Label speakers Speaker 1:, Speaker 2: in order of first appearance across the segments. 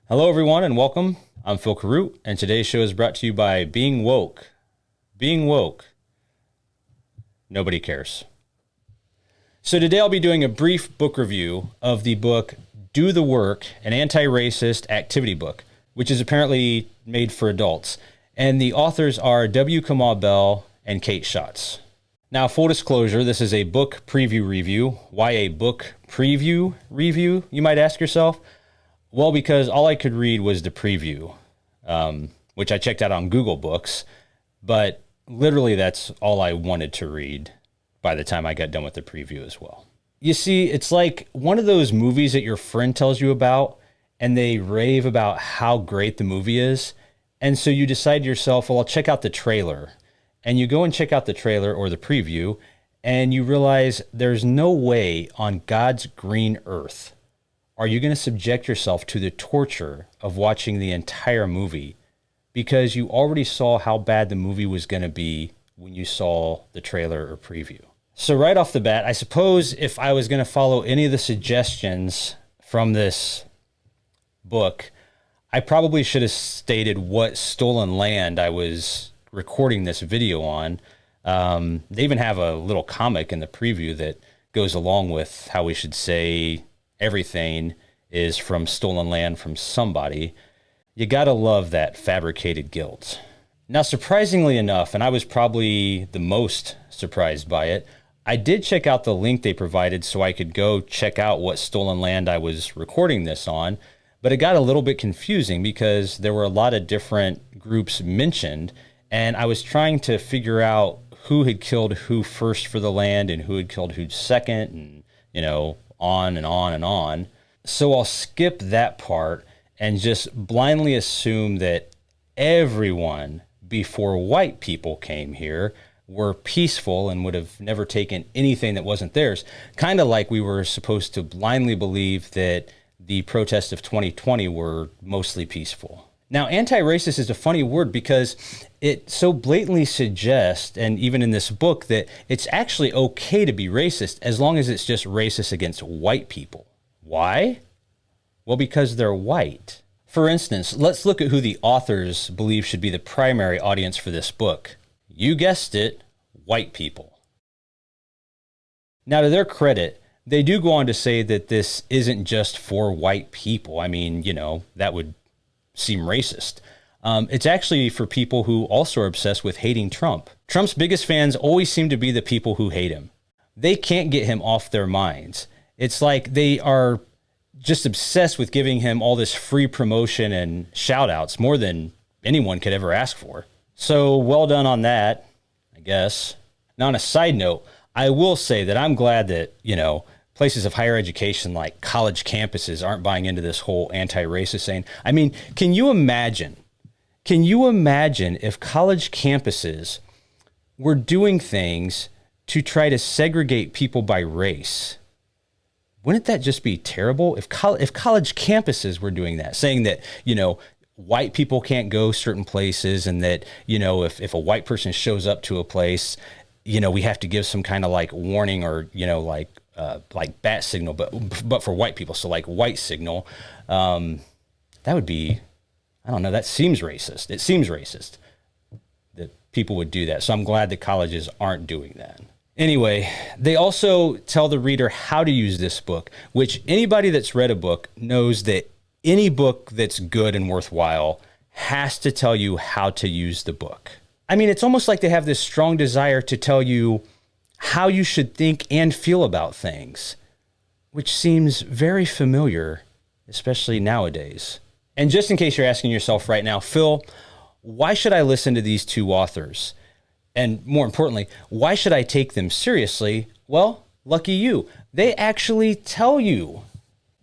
Speaker 1: Hello, everyone, and welcome. I'm Phil Kurut, and today's show is brought to you by Being Woke. Being woke. Nobody cares. So today I'll be doing a brief book review of the book Do the Work, an Antiracist Activity Book, which is apparently made for adults. And the authors are W. Kamau Bell and Kate Schatz. Now, full disclosure, this is a book preview review. Why a book preview review, you might ask yourself? Well, because all I could read was the preview, which I checked out on Google Books, but literally that's all I wanted to read by the time I got done with the preview as well. You see, it's like one of those movies that your friend tells you about, and they rave about how great the movie is, and so you decide to yourself, well, I'll check out the trailer. And you go and check out the trailer or the preview, and you realize there's no way on God's green earth are you going to subject yourself to the torture of watching the entire movie because you already saw how bad the movie was going to be when you saw the trailer or preview. So right off the bat, I suppose if I was going to follow any of the suggestions from this book, I probably should have stated what stolen land I was recording this video on. They even have a little comic in the preview that goes along with how we should say everything is from stolen land from somebody. You gotta love that fabricated guilt. Now, surprisingly enough, and I was probably the most surprised by it, I did check out the link they provided so I could go check out what stolen land I was recording this on, but it got a little bit confusing because there were a lot of different groups mentioned, and I was trying to figure out who had killed who first for the land and who had killed who second, and, you know, on and on and on. So I'll skip that part and just blindly assume that everyone before white people came here were peaceful and would have never taken anything that wasn't theirs. Kind of like we were supposed to blindly believe that the protests of 2020 were mostly peaceful. Now, anti-racist is a funny word because it so blatantly suggests, and even in this book, that it's actually okay to be racist as long as it's just racist against white people. Why? Well, because they're white. For instance, let's look at who the authors believe should be the primary audience for this book. You guessed it, white people. Now, to their credit, they do go on to say that this isn't just for white people. I mean, you know, that would seem racist. It's actually for people who also are obsessed with hating Trump. Trump's biggest fans always seem to be the people who hate him. They can't get him off their minds. It's like they are just obsessed with giving him all this free promotion and shout outs, more than anyone could ever ask for. So well done on that, I guess. Now, on a side note, I will say that I'm glad that, you know, places of higher education like college campuses aren't buying into this whole anti-racist thing. I mean, can you imagine if college campuses were doing things to try to segregate people by race? Wouldn't that just be terrible? If college campuses were doing that, saying that, you know, white people can't go certain places, and that, you know, if a white person shows up to a place, you know, we have to give some kind of like warning or, you know, like bat signal, but for white people, so like white signal, that would be, I don't know, that seems racist. It seems racist that people would do that. So I'm glad that colleges aren't doing that. Anyway, they also tell the reader how to use this book, which anybody that's read a book knows that any book that's good and worthwhile has to tell you how to use the book. I mean, it's almost like they have this strong desire to tell you how you should think and feel about things, which seems very familiar, especially nowadays. And just in case you're asking yourself right now, Phil, why should I listen to these two authors? And more importantly, why should I take them seriously? Well, lucky you. They actually tell you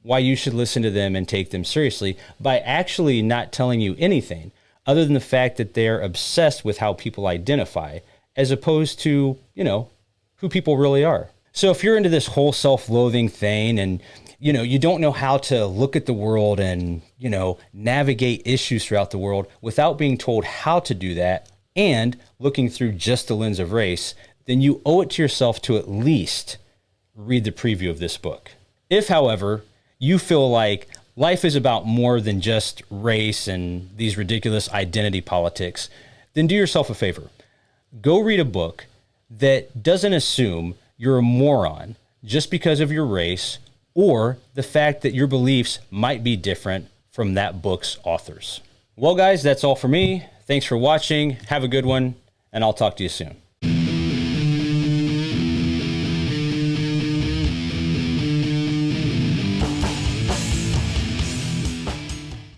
Speaker 1: why you should listen to them and take them seriously by actually not telling you anything other than the fact that they're obsessed with how people identify, as opposed to, you know, who people really are. So if you're into this whole self-loathing thing and, you know, you don't know how to look at the world and, you know, navigate issues throughout the world without being told how to do that and looking through just the lens of race, then you owe it to yourself to at least read the preview of this book. If, however, you feel like life is about more than just race and these ridiculous identity politics, then do yourself a favor. Go read a book that doesn't assume you're a moron just because of your race or the fact that your beliefs might be different from that book's authors. Well, guys, that's all for me. Thanks for watching. Have a good one, and I'll talk to you soon.